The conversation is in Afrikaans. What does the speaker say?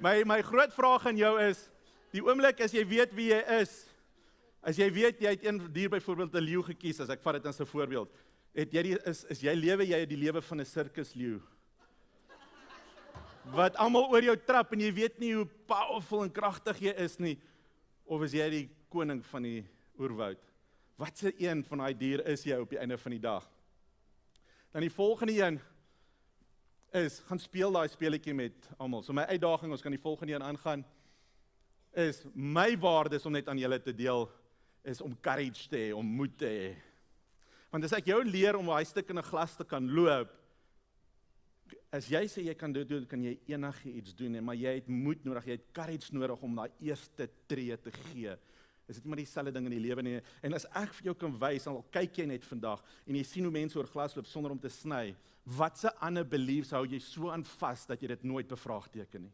My groot vraag aan jou is, die oomblik as jy weet wie jy is, as jy weet jy het een dier byvoorbeeld 'n leeu gekies, as ek vat dit as 'n voorbeeld, is jy lewe die lewe van 'n sirkusleeu? Wat almal oor jou trap en jy weet nie hoe powerful en kragtig jy is nie, of is jy die koning van die oerwoud? Watse een van daai dier is jy op die einde van die dag? Dan die volgende een is, gaan speel daai speletjie met almal. So my uitdaging, ons kan die volgende een aangaan, is my waardes om net aan julle te deel, is om courage te hê, om moed te hê. Want as ek jou leer om daai stuk in 'n glas te kan loop, as jy sê jy kan dit doen, kan jy enigiets doen, maar jy het moed nodig, jy het courage nodig om daai eerste tree te gee. Is dit nie maar dieselfde ding in die lewe nie? En as ek vir jou kan wys, al kyk jy net vandag, en jy sien hoe mense oor glas loop sonder om te sny, watse ander beliefs hou jy so aan vas, dat jy dit nooit bevraagteken nie?